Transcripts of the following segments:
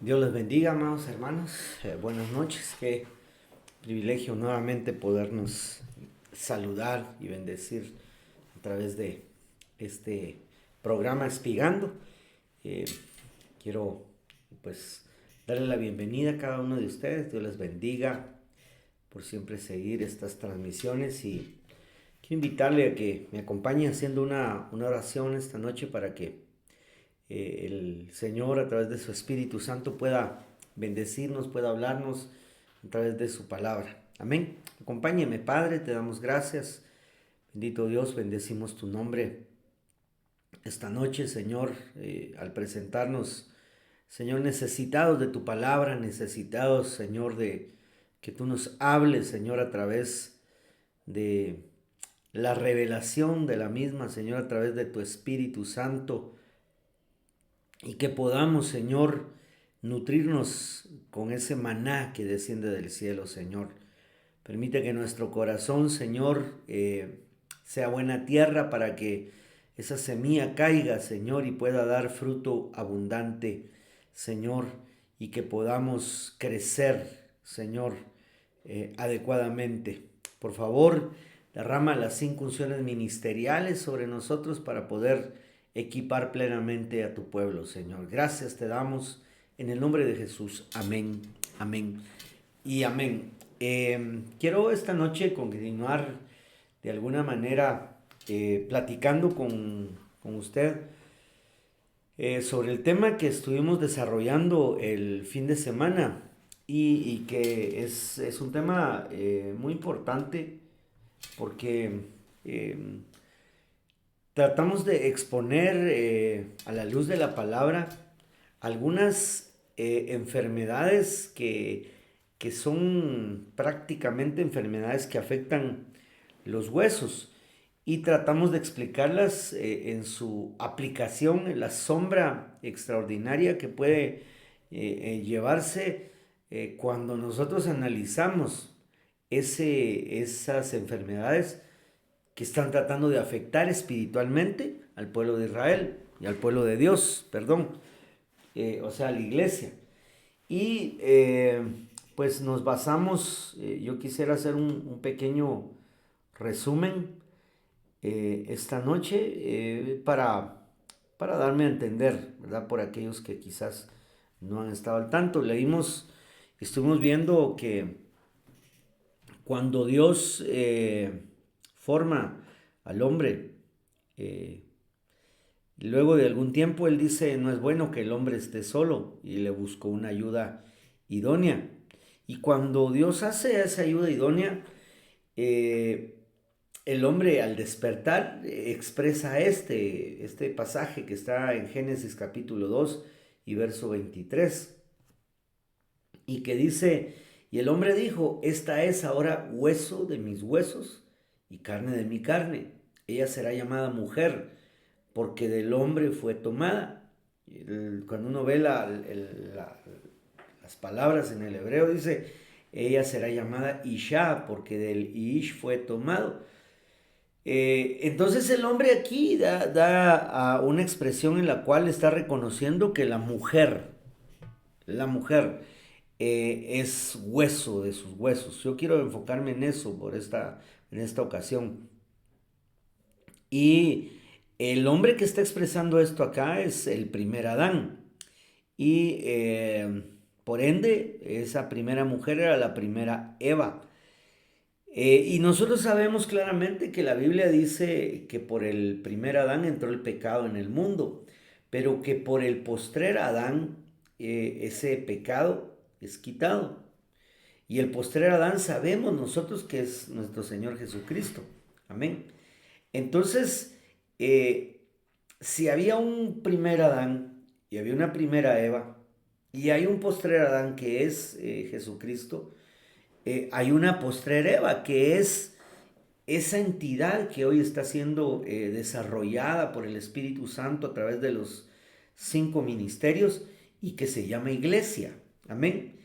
Dios les bendiga, amados hermanos. Buenas noches. Qué privilegio nuevamente podernos saludar y bendecir a través de este programa Espigando. Eh, Quiero pues darle la bienvenida a cada uno de ustedes. Dios les bendiga por siempre seguir estas transmisiones y quiero invitarle a que me acompañe haciendo una oración esta noche para que el Señor a través de su Espíritu Santo pueda bendecirnos, pueda hablarnos a través de su palabra. Amén. Acompáñeme, Padre, te damos gracias. Bendito Dios, bendecimos tu nombre esta noche, Señor, al presentarnos, Señor, necesitados de tu palabra, necesitados, Señor, de que tú nos hables, Señor, a través de la revelación de la misma, Señor, a través de tu Espíritu Santo y que podamos, Señor, nutrirnos con ese maná que desciende del cielo, Señor. Permite que nuestro corazón, Señor, sea buena tierra para que esa semilla caiga, Señor, y pueda dar fruto abundante, Señor, y que podamos crecer, Señor, adecuadamente. Por favor, derrama las 5 unciones ministeriales sobre nosotros para poder equipar plenamente a tu pueblo, Señor. Gracias te damos en el nombre de Jesús. Amén, amén y amén. Quiero esta noche continuar de alguna manera platicando con usted sobre el tema que estuvimos desarrollando el fin de semana y que es un tema muy importante porque eh, tratamos de exponer a la luz de la palabra algunas enfermedades que son prácticamente enfermedades que afectan los huesos y tratamos de explicarlas en su aplicación, en la sombra extraordinaria que puede llevarse cuando nosotros analizamos esas enfermedades que están tratando de afectar espiritualmente al pueblo de Israel y al pueblo de Dios, perdón, o sea, a la iglesia. Y pues nos basamos, yo quisiera hacer un pequeño resumen esta noche para darme a entender, ¿verdad? Por aquellos que quizás no han estado al tanto. Estuvimos viendo que cuando Dios forma al hombre, eh, luego de algún tiempo Él dice, no es bueno que el hombre esté solo y le buscó una ayuda idónea. Y cuando Dios hace esa ayuda idónea, eh, el hombre al despertar expresa este pasaje que está en Génesis capítulo 2 y verso 23 y que dice, y el hombre dijo, esta es ahora hueso de mis huesos y carne de mi carne. Ella será llamada mujer porque del hombre fue tomada. Cuando uno ve las palabras en el hebreo, dice, ella será llamada Isha porque del Ish fue tomado. Entonces el hombre aquí da una expresión en la cual está reconociendo que la mujer es hueso de sus huesos. Yo quiero enfocarme en eso en esta ocasión. Y el hombre que está expresando esto acá es el primer Adán. Y por ende, esa primera mujer era la primera Eva. Y nosotros sabemos claramente que la Biblia dice que por el primer Adán entró el pecado en el mundo, pero que por el postrer Adán ese pecado es quitado. Y el postrer Adán sabemos nosotros que es nuestro Señor Jesucristo. Amén. Entonces, si había un primer Adán y había una primera Eva, y hay un postrer Adán que es Jesucristo, hay una postrer Eva que es esa entidad que hoy está siendo desarrollada por el Espíritu Santo a través de los 5 ministerios y que se llama iglesia. Amén.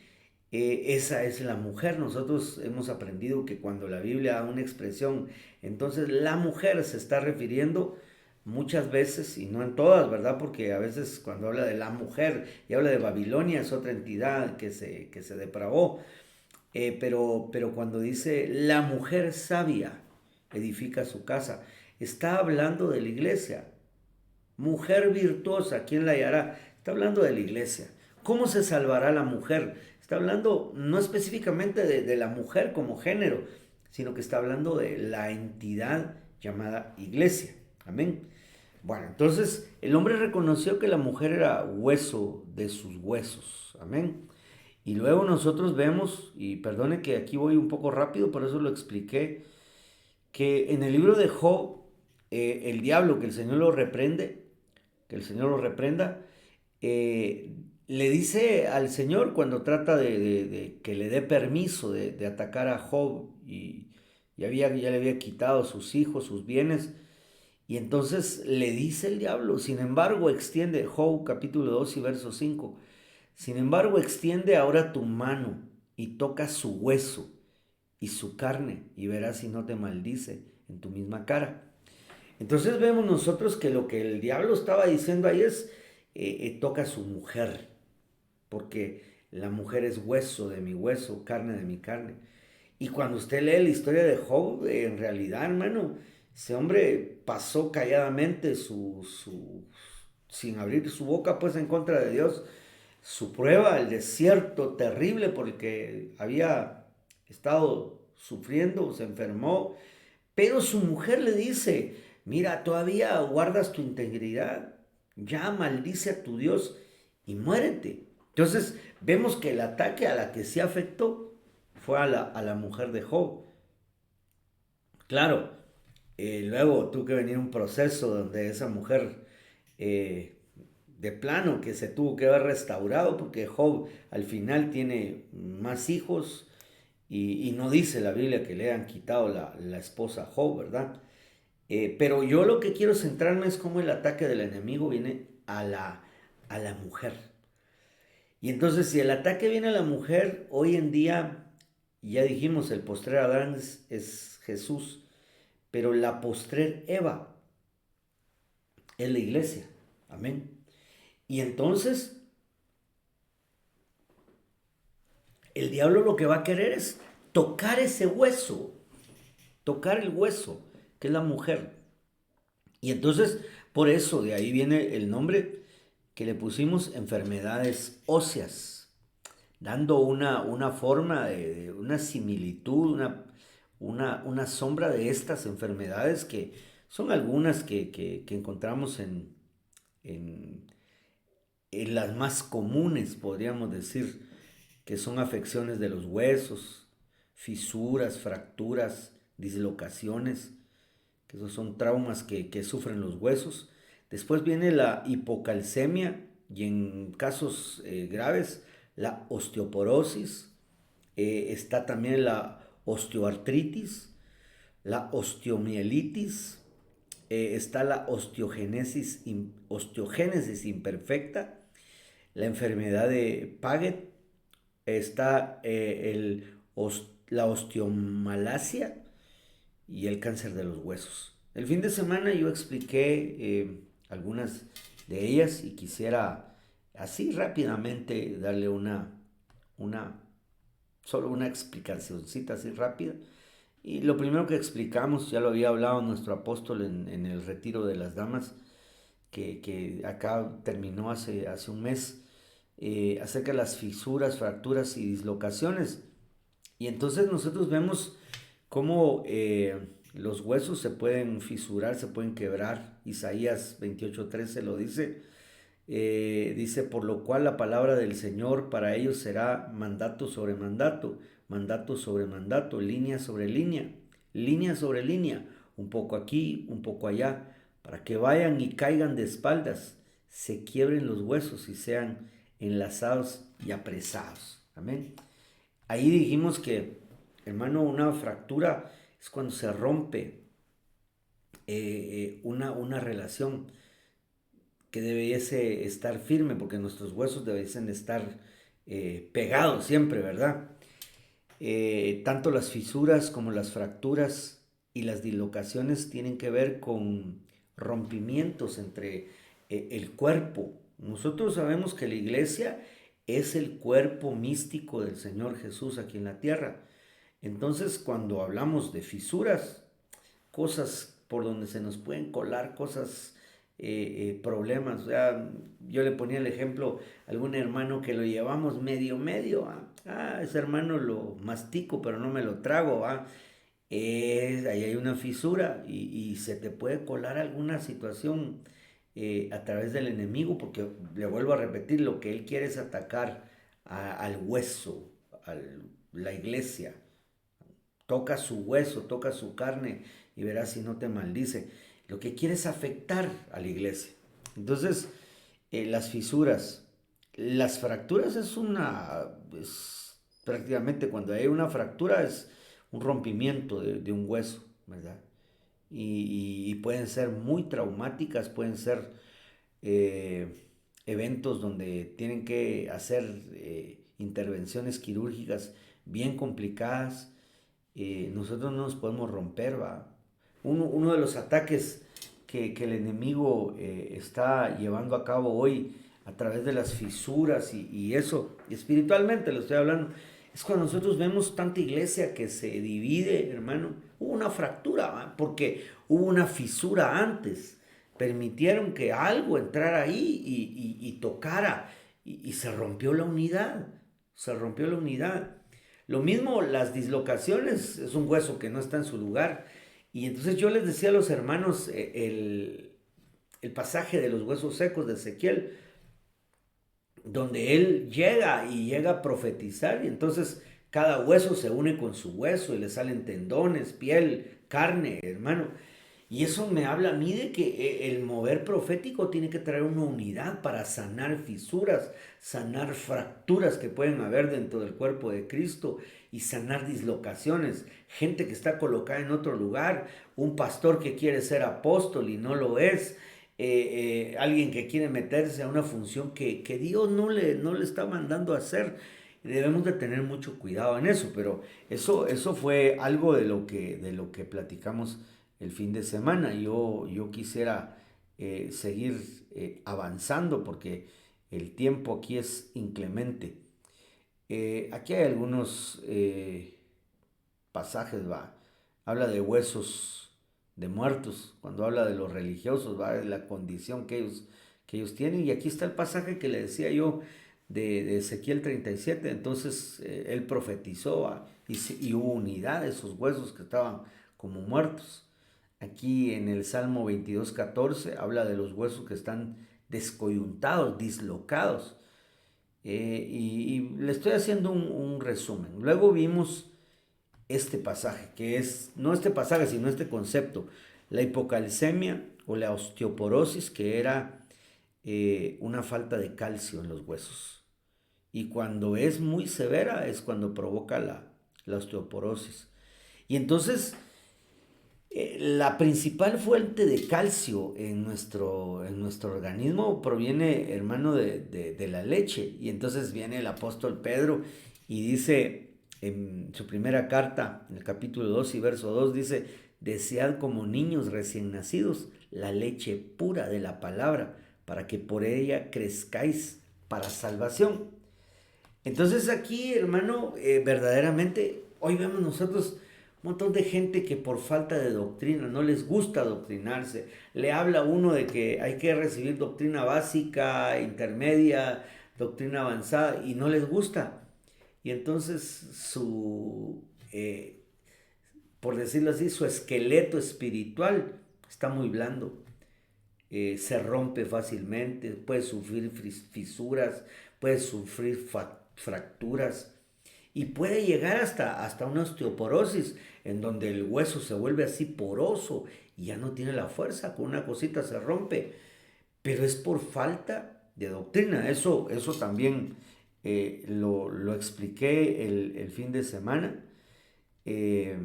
Esa es la mujer. Nosotros hemos aprendido que cuando la Biblia da una expresión, entonces la mujer se está refiriendo muchas veces, y no en todas, ¿verdad? Porque a veces cuando habla de la mujer y habla de Babilonia es otra entidad que se depravó. Pero cuando dice la mujer sabia edifica su casa, está hablando de la iglesia. Mujer virtuosa, ¿quién la hallará? Está hablando de la iglesia. ¿Cómo se salvará la mujer? Está hablando no específicamente de la mujer como género, sino que está hablando de la entidad llamada iglesia. Amén. Bueno, entonces el hombre reconoció que la mujer era hueso de sus huesos. Amén. Y luego nosotros vemos, y perdone que aquí voy un poco rápido, por eso lo expliqué, que en el libro de Job, el diablo, que el Señor lo reprende, que el Señor lo reprenda, eh, le dice al Señor cuando trata de que le dé permiso de atacar a Job y ya le había quitado sus hijos, sus bienes, y entonces le dice el diablo, sin embargo extiende Job capítulo 2 y verso 5, sin embargo extiende ahora tu mano y toca su hueso y su carne y verás si no te maldice en tu misma cara. Entonces vemos nosotros que lo que el diablo estaba diciendo ahí es, toca a su mujer, porque la mujer es hueso de mi hueso, carne de mi carne. Y cuando usted lee la historia de Job, en realidad, hermano, ese hombre pasó calladamente sin abrir su boca, pues en contra de Dios, su prueba, el desierto terrible por el que había estado sufriendo, se enfermó, pero su mujer le dice, mira, todavía guardas tu integridad, ya maldice a tu Dios y muérete. Entonces vemos que el ataque a la que se afectó fue a la mujer de Job. Claro, luego tuvo que venir un proceso donde esa mujer de plano que se tuvo que ver restaurado porque Job al final tiene más hijos y no dice la Biblia que le han quitado la esposa a Job, ¿verdad? Pero yo lo que quiero centrarme es cómo el ataque del enemigo viene a la mujer. Y entonces si el ataque viene a la mujer, hoy en día, ya dijimos, el postrer Adán es Jesús, pero la postrer Eva es la iglesia. Amén. Y entonces el diablo lo que va a querer es tocar ese hueso, tocar el hueso, que es la mujer. Y entonces, por eso, de ahí viene el nombre que le pusimos enfermedades óseas, dando una forma, de una similitud, una sombra de estas enfermedades que son algunas que encontramos en, en las más comunes, podríamos decir, que son afecciones de los huesos, fisuras, fracturas, dislocaciones, que esos son traumas que sufren los huesos. Después viene la hipocalcemia y en casos graves la osteoporosis. Está también la osteoartritis, la osteomielitis, está la osteogénesis imperfecta, la enfermedad de Paget, está la osteomalacia y el cáncer de los huesos. El fin de semana yo expliqué algunas de ellas y quisiera así rápidamente darle una, solo una explicacióncita así rápida. Y lo primero que explicamos, ya lo había hablado nuestro apóstol en el retiro de las damas, que acá terminó hace un mes, acerca de las fisuras, fracturas y dislocaciones. Y entonces nosotros vemos cómo los huesos se pueden fisurar, se pueden quebrar. Isaías 28:13 lo dice. Dice, por lo cual la palabra del Señor para ellos será mandato sobre mandato, mandato sobre mandato, línea sobre línea sobre línea, un poco aquí, un poco allá, para que vayan y caigan de espaldas, se quiebren los huesos y sean enlazados y apresados. Amén. Ahí dijimos que, hermano, una fractura es cuando se rompe una relación que debiese estar firme, porque nuestros huesos debiesen estar pegados siempre, ¿verdad? Tanto las fisuras como las fracturas y las dislocaciones tienen que ver con rompimientos entre el cuerpo. Nosotros sabemos que la iglesia es el cuerpo místico del Señor Jesús aquí en la tierra. Entonces, cuando hablamos de fisuras, cosas por donde se nos pueden colar cosas, problemas. O sea, yo le ponía el ejemplo a algún hermano que lo llevamos medio, medio. Ese hermano lo mastico, pero no me lo trago. Ahí hay una fisura y se te puede colar alguna situación, a través del enemigo, porque le vuelvo a repetir, lo que él quiere es atacar al hueso, a la iglesia. Toca su hueso, toca su carne y verás si no te maldice. Lo que quiere es afectar a la iglesia. Entonces, las fisuras, las fracturas es prácticamente cuando hay una fractura es un rompimiento de un hueso, ¿verdad? Y pueden ser muy traumáticas, pueden ser, eh, eventos donde tienen que hacer, intervenciones quirúrgicas bien complicadas. Nosotros no nos podemos romper, va. Uno de los ataques que el enemigo, está llevando a cabo hoy a través de las fisuras y eso, espiritualmente lo estoy hablando, es cuando nosotros vemos tanta iglesia que se divide, hermano. Hubo una fractura, ¿va? Porque hubo una fisura antes. Permitieron que algo entrara ahí y tocara y se rompió la unidad. Se rompió la unidad. Lo mismo las dislocaciones, es un hueso que no está en su lugar. Y entonces yo les decía a los hermanos, el pasaje de los huesos secos de Ezequiel, donde él llega y llega a profetizar y entonces cada hueso se une con su hueso y le salen tendones, piel, carne, hermano. Y eso me habla a mí de que, el mover profético tiene que traer una unidad para sanar fisuras, sanar fracturas que pueden haber dentro del cuerpo de Cristo y sanar dislocaciones. Gente que está colocada en otro lugar, un pastor que quiere ser apóstol y no lo es. Alguien que quiere meterse a una función que Dios no le está mandando a hacer. Debemos de tener mucho cuidado en eso, pero eso fue algo de lo que platicamos el fin de semana. Yo quisiera, seguir, avanzando porque el tiempo aquí es inclemente. Aquí hay algunos, pasajes, va. Habla de huesos de muertos, cuando habla de los religiosos, va, de la condición que ellos tienen. Y aquí está el pasaje que le decía yo de Ezequiel 37. Entonces, él profetizó, va, y hubo unidad de esos huesos que estaban como muertos. Aquí en el Salmo 22:14 habla de los huesos que están descoyuntados, dislocados. Y le estoy haciendo un resumen. Luego vimos este pasaje, que es, no este pasaje, sino este concepto, la hipocalcemia o la osteoporosis, que era, una falta de calcio en los huesos. Y cuando es muy severa es cuando provoca la osteoporosis. Y entonces, la principal fuente de calcio en nuestro organismo proviene, hermano, de la leche. Y entonces viene el apóstol Pedro y dice en su primera carta, en el capítulo 2 y verso 2 dice, desead como niños recién nacidos la leche pura de la palabra, para que por ella crezcáis para salvación. Entonces aquí, hermano, verdaderamente, hoy vemos nosotros un montón de gente que por falta de doctrina no les gusta adoctrinarse. Le habla a uno de que hay que recibir doctrina básica, intermedia, doctrina avanzada y no les gusta. Y entonces por decirlo así, su esqueleto espiritual está muy blando. Se rompe fácilmente, puede sufrir fisuras, puede sufrir fracturas y puede llegar hasta una osteoporosis en donde el hueso se vuelve así poroso y ya no tiene la fuerza, con una cosita se rompe, pero es por falta de doctrina. Eso también, lo expliqué el fin de semana, eh,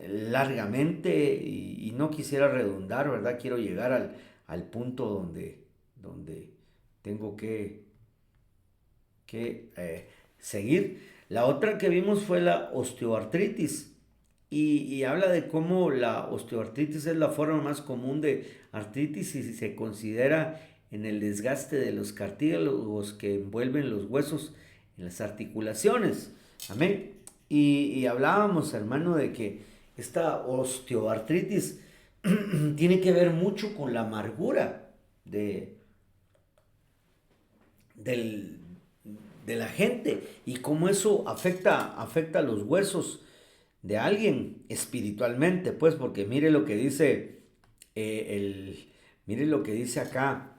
largamente y no quisiera redundar, ¿verdad? Quiero llegar al punto donde tengo que seguir. La otra que vimos fue la osteoartritis, y habla de cómo la osteoartritis es la forma más común de artritis y se considera en el desgaste de los cartílagos que envuelven los huesos en las articulaciones. Amén. Y hablábamos, hermano, de que esta osteoartritis tiene que ver mucho con la amargura de, del, de la gente y cómo eso afecta a los huesos de alguien espiritualmente, pues, porque mire lo que dice mire lo que dice acá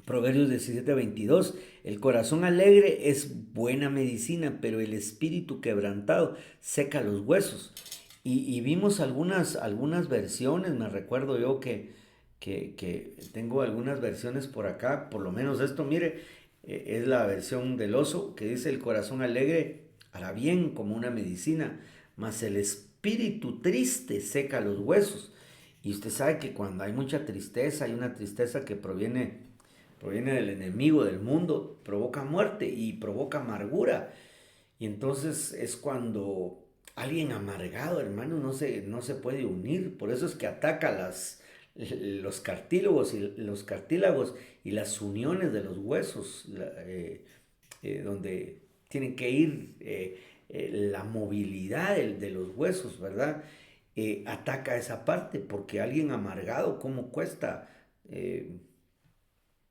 Proverbios 17:22, el corazón alegre es buena medicina, pero el espíritu quebrantado seca los huesos. Y vimos algunas versiones, me recuerdo yo que tengo algunas versiones por acá, por lo menos esto, mire, es la versión del oso que dice el corazón alegre hará bien como una medicina, mas el espíritu triste seca los huesos. Y usted sabe que cuando hay mucha tristeza, hay una tristeza que proviene del enemigo del mundo, provoca muerte y provoca amargura. Y entonces es cuando alguien amargado, hermano, no se puede unir. Por eso es que ataca los cartílagos y las uniones de los huesos, donde tienen que ir la movilidad de los huesos, ¿verdad? Ataca esa parte, porque alguien amargado, ¿cómo cuesta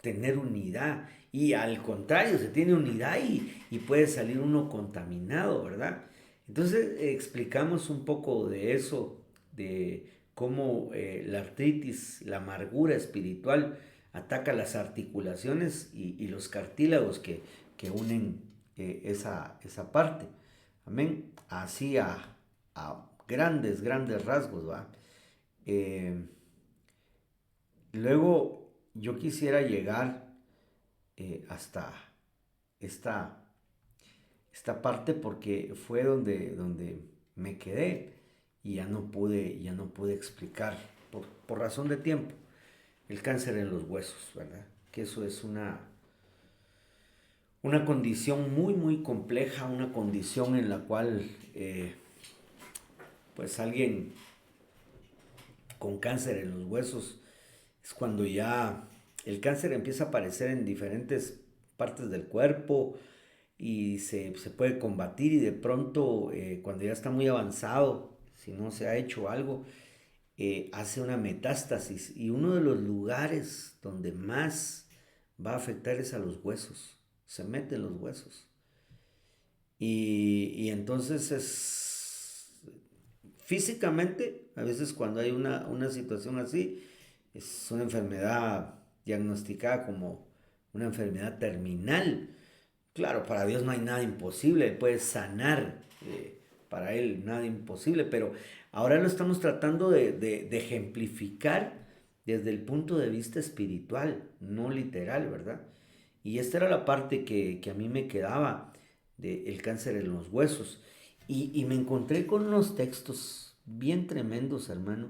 tener unidad? Y al contrario, se tiene unidad y puede salir uno contaminado, ¿verdad? Entonces explicamos un poco de eso, de cómo la artritis, la amargura espiritual, ataca las articulaciones y los cartílagos que unen esa parte. Amén. Así a grandes rasgos, ¿va? Eh, Luego yo quisiera llegar hasta esta, esta parte porque fue donde me quedé y ya no pude explicar por razón de tiempo el cáncer en los huesos, ¿verdad? Que eso es una condición muy compleja, una condición en la cual pues alguien con cáncer en los huesos es cuando ya el cáncer empieza a aparecer en diferentes partes del cuerpo y se puede combatir y de pronto cuando ya está muy avanzado, si no se ha hecho algo, hace una metástasis y uno de los lugares donde más va a afectar es a los huesos, se mete en los huesos y entonces es físicamente, a veces cuando hay una situación así, es una enfermedad diagnosticada como una enfermedad terminal. Claro, para Dios no hay nada imposible, Él puede sanar, para Él nada imposible, pero ahora lo estamos tratando de ejemplificar desde el punto de vista espiritual, no literal, ¿verdad? Y esta era la parte que a mí me quedaba del cáncer en los huesos. Y me encontré con unos textos bien tremendos, hermano,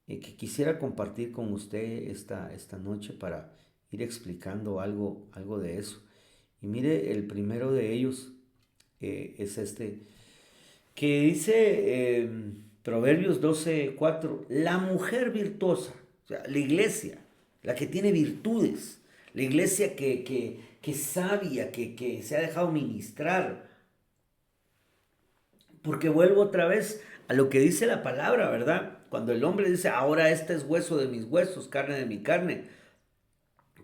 que quisiera compartir con usted esta noche para ir explicando algo de eso. Y mire, el primero de ellos es este, que dice Proverbios 12:4, la mujer virtuosa, o sea, la iglesia, la que tiene virtudes, la iglesia que es sabia, que se ha dejado ministrar, porque vuelvo otra vez a lo que dice la palabra, ¿verdad? Cuando el hombre dice, ahora este es hueso de mis huesos, carne de mi carne.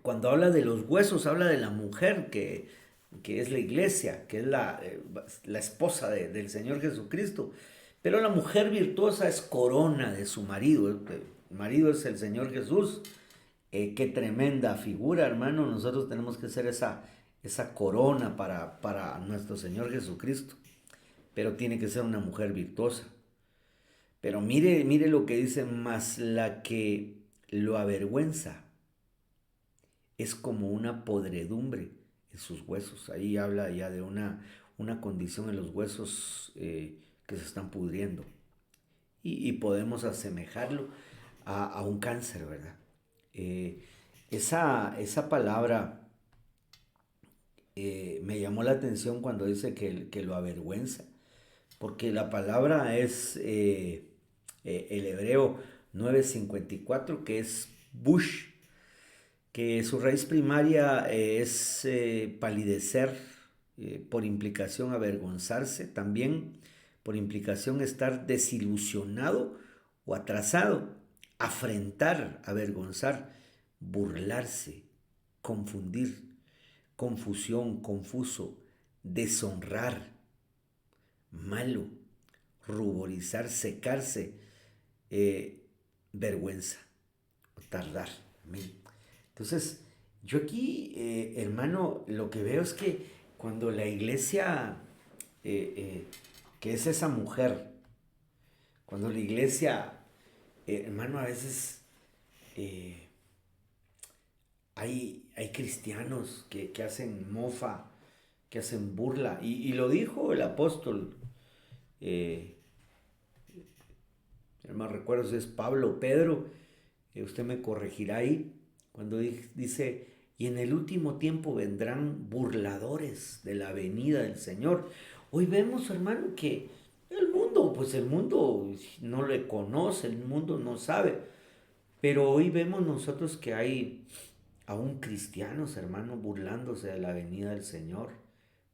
Cuando habla de los huesos, habla de la mujer que es la iglesia, que es la esposa del Señor Jesucristo. Pero la mujer virtuosa es corona de su marido. El marido es el Señor Jesús. Qué tremenda figura, hermano. Nosotros tenemos que ser esa corona para nuestro Señor Jesucristo. Pero tiene que ser una mujer virtuosa. Pero mire lo que dice, más la que lo avergüenza es como una podredumbre en sus huesos. Ahí habla ya de una condición en los huesos que se están pudriendo. Y podemos asemejarlo a un cáncer, ¿verdad? Eh, esa palabra me llamó la atención cuando dice que lo avergüenza, porque la palabra es el hebreo 954, que es bush, que su raíz primaria es palidecer, por implicación avergonzarse, también por implicación estar desilusionado o atrasado, afrentar, avergonzar, burlarse, confundir, confusión, confuso, deshonrar, malo, ruborizar, secarse, vergüenza o tardar. Amén. Entonces, yo aquí, hermano, lo que veo es que cuando la iglesia, que es esa mujer, cuando la iglesia, hermano, a veces eh, hay cristianos que hacen mofa, que hacen burla, y lo dijo el apóstol, eh, no recuerdo si es Pablo o Pedro, usted me corregirá ahí, cuando dice, y en el último tiempo vendrán burladores de la venida del Señor. Hoy vemos, hermano, que pues el mundo no le conoce, el mundo no sabe, pero hoy vemos nosotros que hay aún cristianos, hermano, burlándose de la venida del Señor,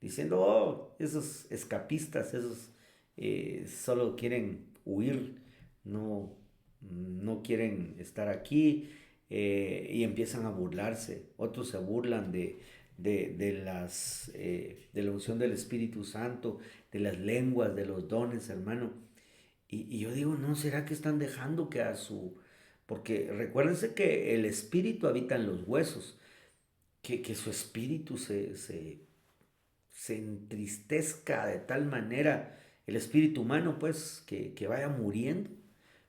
diciendo, oh, esos escapistas, esos solo quieren huir, no, no quieren estar aquí, y empiezan a burlarse. Otros se burlan de la unción del Espíritu Santo, de las lenguas, de los dones, hermano. Y yo digo, ¿no será que están dejando que a su... Porque recuérdense que el espíritu habita en los huesos, que su espíritu se entristezca de tal manera, el espíritu humano, pues, que vaya muriendo.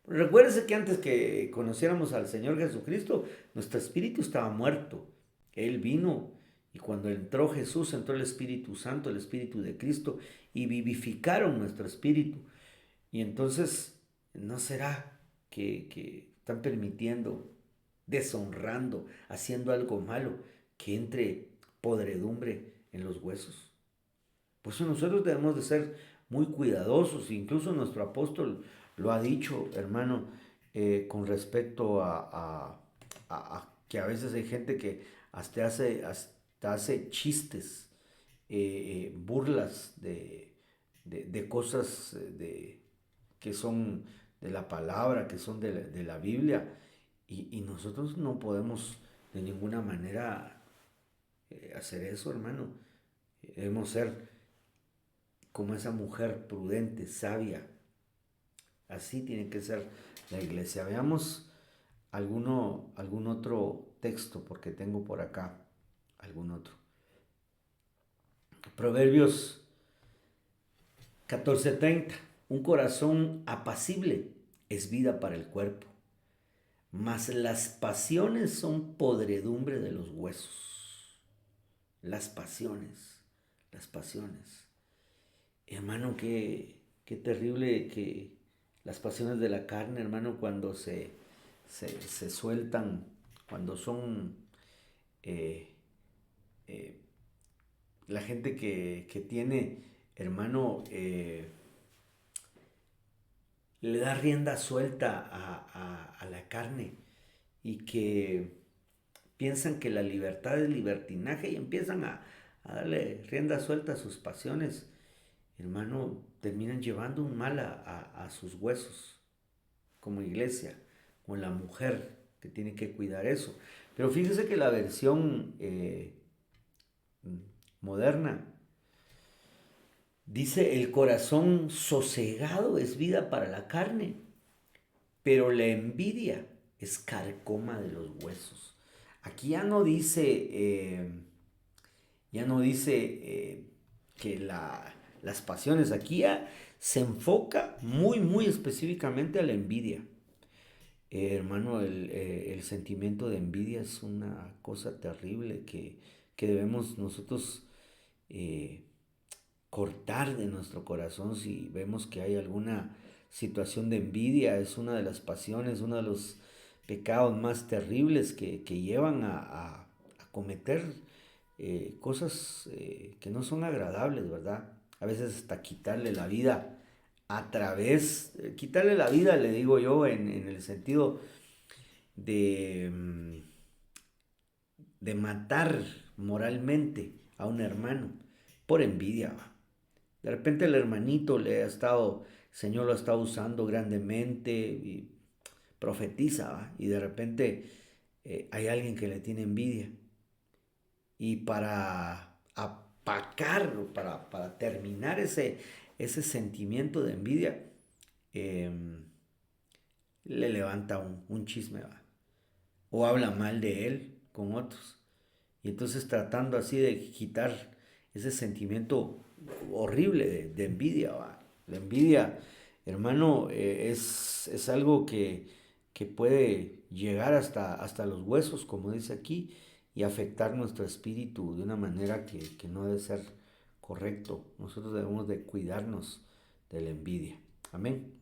Recuérdense que antes que conociéramos al Señor Jesucristo, nuestro espíritu estaba muerto. Él vino y cuando entró Jesús, entró el Espíritu Santo, el Espíritu de Cristo, y vivificaron nuestro espíritu. Y entonces, ¿no será que están permitiendo, deshonrando, haciendo algo malo, que entre podredumbre en los huesos? Por eso nosotros debemos de ser muy cuidadosos, incluso nuestro apóstol lo ha dicho, hermano, con respecto a que a veces hay gente que hasta hace chistes, burlas de cosas que son de la palabra, que son de la Biblia, y nosotros no podemos de ninguna manera hacer eso, hermano. Debemos ser como esa mujer prudente, sabia. Así tiene que ser la iglesia. Veamos algún otro texto, porque tengo por acá algún otro. Proverbios 14:30. Un corazón apacible es vida para el cuerpo, mas las pasiones son podredumbre de los huesos. Las pasiones, las pasiones. Hermano, qué terrible que las pasiones de la carne, hermano, cuando se sueltan, cuando son eh, eh, la gente que tiene, hermano, le da rienda suelta a la carne y que piensan que la libertad es libertinaje y empiezan a darle rienda suelta a sus pasiones, hermano, terminan llevando un mal a sus huesos, como iglesia, con la mujer que tiene que cuidar eso. Pero fíjese que la versión moderna dice, el corazón sosegado es vida para la carne, pero la envidia es carcoma de los huesos. Aquí ya no dice que las pasiones, aquí ya se enfoca muy, muy específicamente a la envidia. Hermano, el sentimiento de envidia es una cosa terrible que debemos nosotros eh, cortar de nuestro corazón si vemos que hay alguna situación de envidia. Es una de las pasiones, uno de los pecados más terribles que llevan a cometer cosas que no son agradables, ¿verdad? A veces hasta quitarle la vida a través, quitarle la vida, le digo yo, en el sentido de, de matar moralmente a un hermano por envidia, ¿va? De repente el hermanito le ha estado, el Señor lo ha estado usando grandemente y profetiza, ¿va? Y de repente hay alguien que le tiene envidia. Y para apacar, para terminar ese sentimiento de envidia, eh, le levanta un chisme, ¿va? O habla mal de él con otros. Y entonces tratando así de quitar ese sentimiento horrible de envidia, ¿va? La envidia, hermano, es algo que puede llegar hasta los huesos, como dice aquí, y afectar nuestro espíritu de una manera que no debe ser correcto. Nosotros debemos de cuidarnos de la envidia. Amén.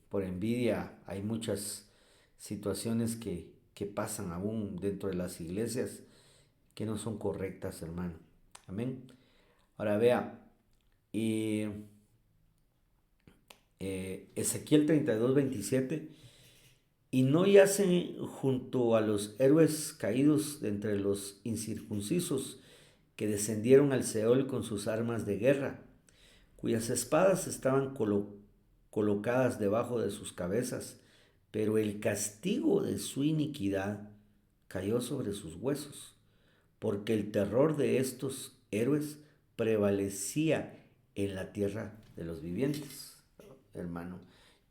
Por envidia hay muchas situaciones que pasan aún dentro de las iglesias que no son correctas, hermano. Amén. Ahora vea, y, Ezequiel 32:27, y no yacen junto a los héroes caídos de entre los incircuncisos que descendieron al Seol con sus armas de guerra, cuyas espadas estaban colocadas debajo de sus cabezas, pero el castigo de su iniquidad cayó sobre sus huesos, porque el terror de estos héroes prevalecía en la tierra de los vivientes. Hermano,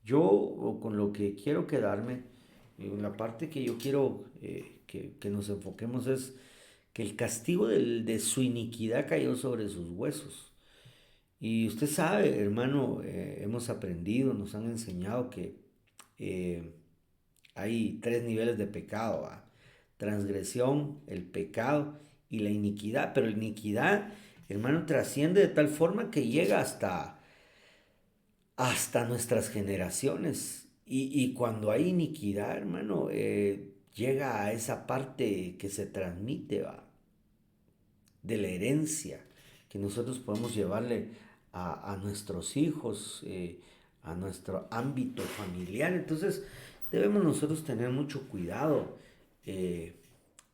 yo con lo que quiero quedarme, en la parte que yo quiero que nos enfoquemos es que el castigo de su iniquidad cayó sobre sus huesos. Y usted sabe, hermano, hemos aprendido, nos han enseñado que eh, hay tres niveles de pecado, ¿va? Transgresión, el pecado y la iniquidad. Pero la iniquidad, hermano, trasciende de tal forma que llega hasta nuestras generaciones. Y cuando hay iniquidad, hermano, llega a esa parte que se transmite, ¿va? De la herencia que nosotros podemos llevarle a nuestros hijos, a nuestro ámbito familiar. Entonces debemos nosotros tener mucho cuidado eh,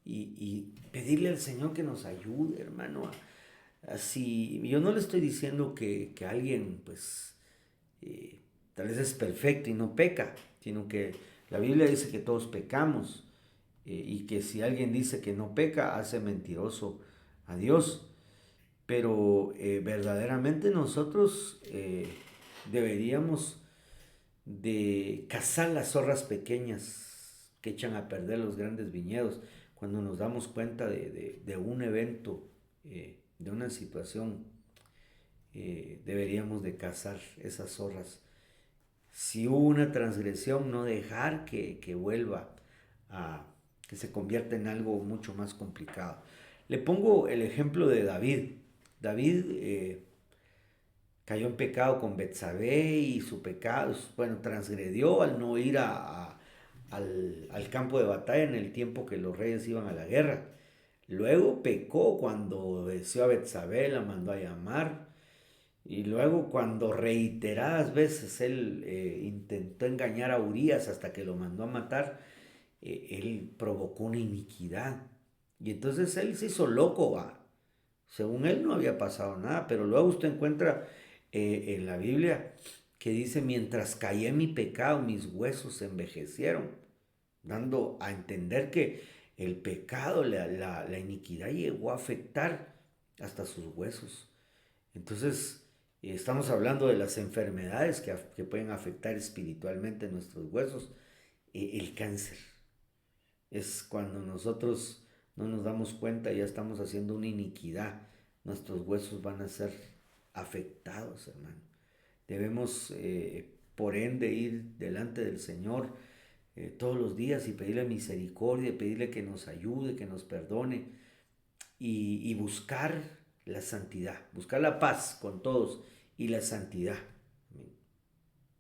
y pedirle al Señor que nos ayude, hermano. Así, yo no le estoy diciendo que alguien, pues, tal vez es perfecto y no peca, sino que la Biblia dice que todos pecamos y que si alguien dice que no peca, hace mentiroso a Dios. Pero verdaderamente nosotros deberíamos de cazar las zorras pequeñas que echan a perder los grandes viñedos cuando nos damos cuenta de un evento, de una situación. Deberíamos de cazar esas zorras. Si hubo una transgresión, no dejar que vuelva a que se convierta en algo mucho más complicado. Le pongo el ejemplo de David. David cayó en pecado con Betsabé y su pecado, bueno, transgredió al no ir al campo de batalla en el tiempo que los reyes iban a la guerra. Luego pecó cuando obedeció a Betsabé, la mandó a llamar. Y luego cuando reiteradas veces él intentó engañar a Urías hasta que lo mandó a matar, él provocó una iniquidad. Y entonces él se hizo loco, va. Según él no había pasado nada, pero luego usted encuentra en la Biblia que dice, mientras caí en mi pecado, mis huesos se envejecieron, dando a entender que el pecado, la iniquidad llegó a afectar hasta sus huesos. Entonces, estamos hablando de las enfermedades que pueden afectar espiritualmente nuestros huesos. El cáncer es cuando nosotros no nos damos cuenta, ya estamos haciendo una iniquidad. Nuestros huesos van a ser afectados, hermano. Debemos, por ende, ir delante del Señor todos los días y pedirle misericordia, pedirle que nos ayude, que nos perdone y buscar la santidad, buscar la paz con todos y la santidad.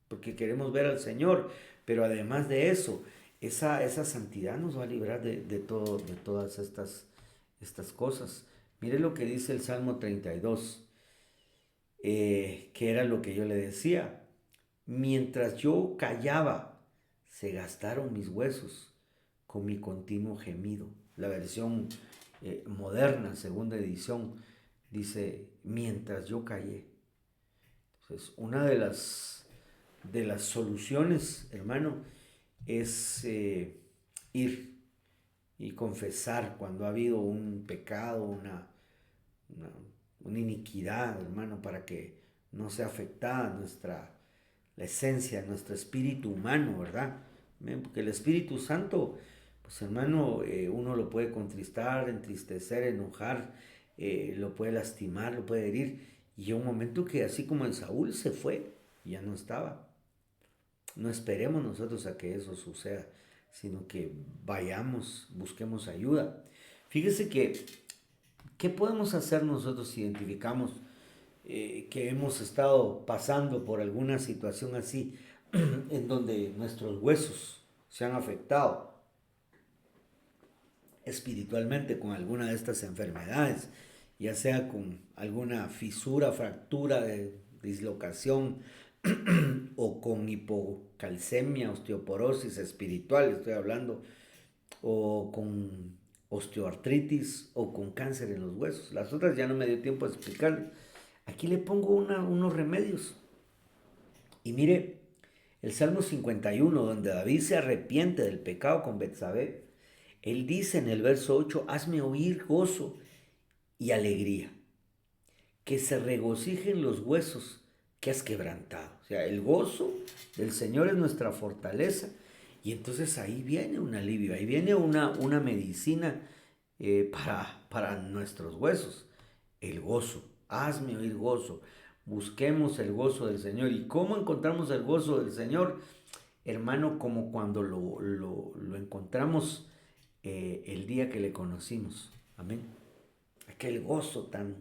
Porque queremos ver al Señor, pero además de eso, esa santidad nos va a librar de todas estas cosas. Mire lo que dice el Salmo 32. que era lo que yo le decía. Mientras yo callaba, se gastaron mis huesos con mi continuo gemido. La versión moderna, segunda edición, dice, mientras yo callé. Entonces, una de las soluciones, hermano, es ir y confesar cuando ha habido un pecado, una, una iniquidad, hermano, para que no sea afectada la esencia, nuestro espíritu humano, ¿verdad? Porque el Espíritu Santo, pues hermano, uno lo puede contristar, entristecer, enojar, lo puede lastimar, lo puede herir. Y llega un momento que así como en Saúl se fue, ya no estaba. No esperemos nosotros a que eso suceda, sino que vayamos, busquemos ayuda. Fíjese que, ¿qué podemos hacer nosotros si identificamos que hemos estado pasando por alguna situación así, en donde nuestros huesos se han afectado espiritualmente con alguna de estas enfermedades, ya sea con alguna fisura, fractura de dislocación o con hipocalcemia, osteoporosis espiritual, estoy hablando, o con osteoartritis o con cáncer en los huesos? Las otras ya no me dio tiempo de explicar. Aquí le pongo unos remedios. Y mire, el Salmo 51, donde David se arrepiente del pecado con Betsabé, él dice en el verso 8, hazme oír gozo y alegría, que se regocijen los huesos que has quebrantado. O sea, el gozo del Señor es nuestra fortaleza. Y entonces ahí viene un alivio, ahí viene una medicina para nuestros huesos. El gozo, hazme oír gozo. Busquemos el gozo del Señor. ¿Y cómo encontramos el gozo del Señor? Hermano, como cuando lo encontramos el día que le conocimos. Amén. Aquel gozo tan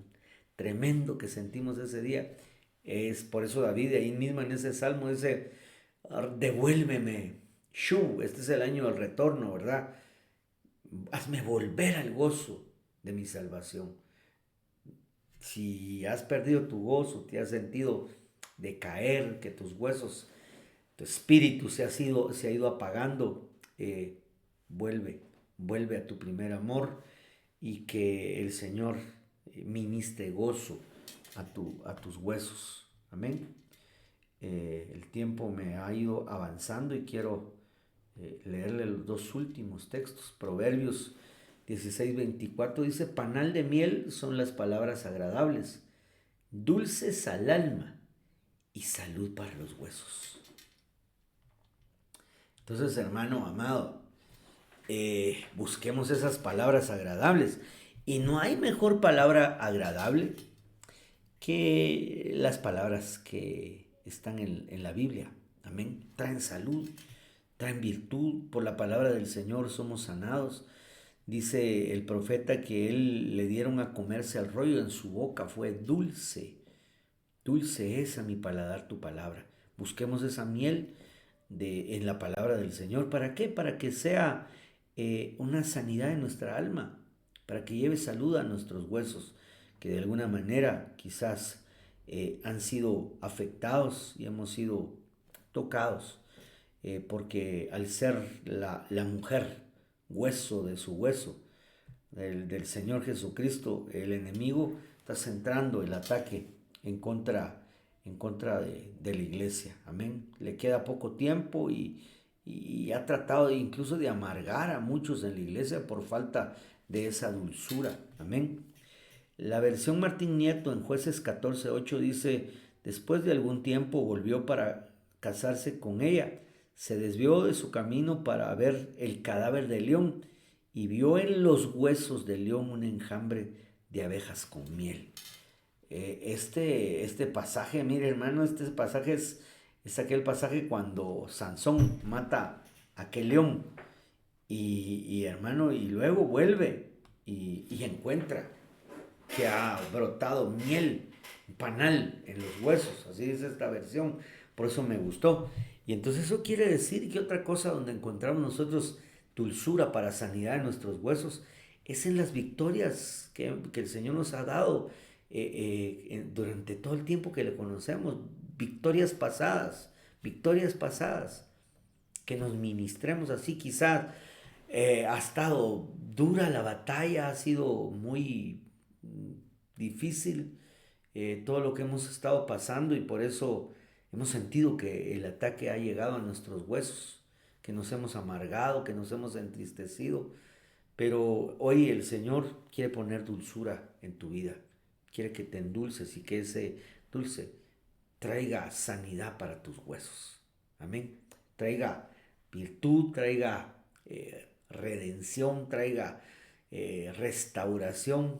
tremendo que sentimos ese día. Es por eso David ahí mismo en ese salmo dice, devuélveme, Shu, este es el año del retorno, ¿verdad? Hazme volver al gozo de mi salvación. Si has perdido tu gozo, te has sentido decaer, que tus huesos, tu espíritu se ha ido apagando, vuelve, vuelve a tu primer amor y que el Señor ministre gozo a tus huesos. Amén. El tiempo me ha ido avanzando y quiero leerle los dos últimos textos. Proverbios 16:24 dice, panal de miel son las palabras agradables, dulces al alma y salud para los huesos. Entonces, hermano amado, busquemos esas palabras agradables. Y no hay mejor palabra agradable que las palabras que están en la Biblia. Amén. Traen salud, traen virtud. Por la palabra del Señor somos sanados. Dice el profeta que él le dieron a comerse al rollo, en su boca fue dulce. Dulce es a mi paladar tu palabra. Busquemos esa miel en la palabra del Señor. ¿Para qué? Para que sea una sanidad en nuestra alma, para que lleve salud a nuestros huesos, que de alguna manera quizás han sido afectados y hemos sido tocados, porque al ser la mujer hueso de su hueso, del Señor Jesucristo, el enemigo está centrando el ataque en contra de la iglesia. Amén. Le queda poco tiempo y ha tratado incluso de amargar a muchos en la iglesia por falta de esa dulzura. Amén. La versión Martín Nieto en Jueces 14:8 dice, después de algún tiempo volvió para casarse con ella, se desvió de su camino para ver el cadáver del león y vio en los huesos del león un enjambre de abejas con miel. Este pasaje, mire hermano, este pasaje es aquel pasaje cuando Sansón mata a aquel león y hermano, y luego vuelve y encuentra que ha brotado miel, panal en los huesos, así dice esta versión, por eso me gustó. Y entonces eso quiere decir que otra cosa donde encontramos nosotros dulzura para sanidad de nuestros huesos es en las victorias que el Señor nos ha dado durante todo el tiempo que le conocemos, victorias pasadas, que nos ministremos así. Quizás ha estado dura la batalla, ha sido muy difícil todo lo que hemos estado pasando, y por eso hemos sentido que el ataque ha llegado a nuestros huesos, que nos hemos amargado, que nos hemos entristecido. Pero hoy el Señor quiere poner dulzura en tu vida, quiere que te endulces y que ese dulce traiga sanidad para tus huesos. Amén. Traiga virtud, traiga redención, traiga restauración,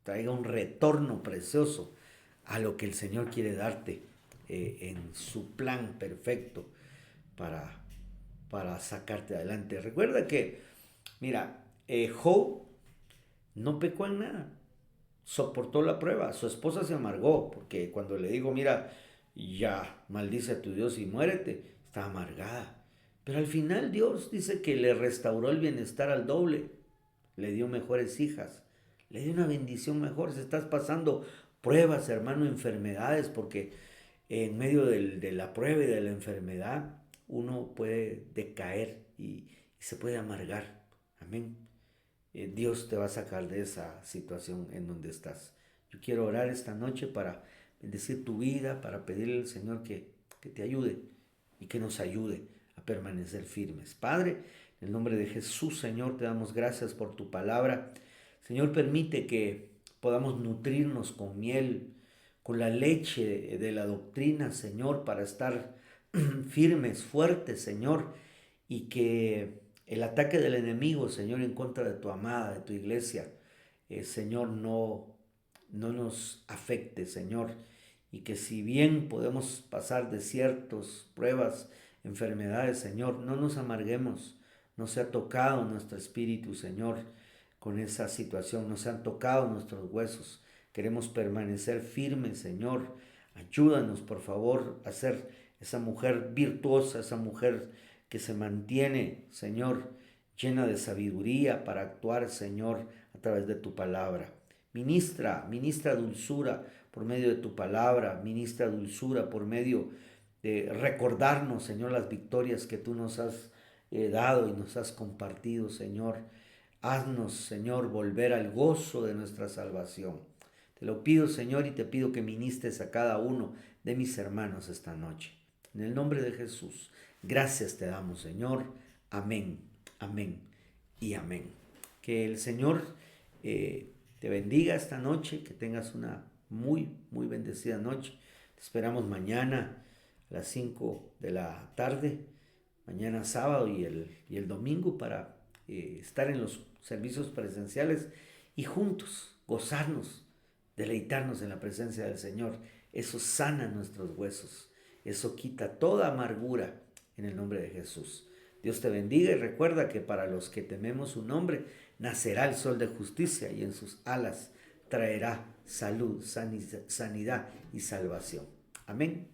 traiga un retorno precioso a lo que el Señor quiere darte en su plan perfecto para, para sacarte adelante. Recuerda que, mira, Job no pecó en nada, soportó la prueba. Su esposa se amargó porque cuando le digo, mira, ya maldice a tu Dios y muérete, está amargada. Pero al final Dios dice que le restauró el bienestar al doble, le dio mejores hijas, le dio una bendición mejor. Si estás pasando pruebas, hermano, enfermedades, porque en medio de la prueba y de la enfermedad uno puede decaer y se puede amargar. Amén. Dios te va a sacar de esa situación en donde estás. Yo quiero orar esta noche para bendecir tu vida, para pedirle al Señor que te ayude y que nos ayude a permanecer firmes. Padre, en el nombre de Jesús, Señor, te damos gracias por tu palabra. Señor, permite que podamos nutrirnos con miel, con la leche de la doctrina, Señor, para estar firmes, fuertes, Señor, y que el ataque del enemigo, Señor, en contra de tu amada, de tu iglesia, Señor, no nos afecte, Señor, y que si bien podemos pasar desiertos, pruebas, enfermedades, Señor, no nos amarguemos, no se ha tocado nuestro espíritu, Señor, con esa situación, no se han tocado nuestros huesos. Queremos permanecer firmes, Señor. Ayúdanos, por favor, a ser esa mujer virtuosa, esa mujer que se mantiene, Señor, llena de sabiduría para actuar, Señor, a través de tu palabra. Ministra dulzura por medio de tu palabra, ministra dulzura por medio de recordarnos, Señor, las victorias que tú nos has dado y nos has compartido, Señor. Haznos, Señor, volver al gozo de nuestra salvación. Te lo pido, Señor, y te pido que ministres a cada uno de mis hermanos esta noche. En el nombre de Jesús, gracias te damos, Señor. Amén, amén y amén. Que el Señor te bendiga esta noche, que tengas una muy, muy bendecida noche. Te esperamos mañana a las 5 de la tarde, mañana sábado y el domingo, para estar en los servicios presenciales y juntos gozarnos, deleitarnos en la presencia del Señor. Eso sana nuestros huesos, eso quita toda amargura en el nombre de Jesús. Dios te bendiga, y recuerda que para los que tememos su nombre nacerá el sol de justicia, y en sus alas traerá salud, sanidad y salvación. Amén.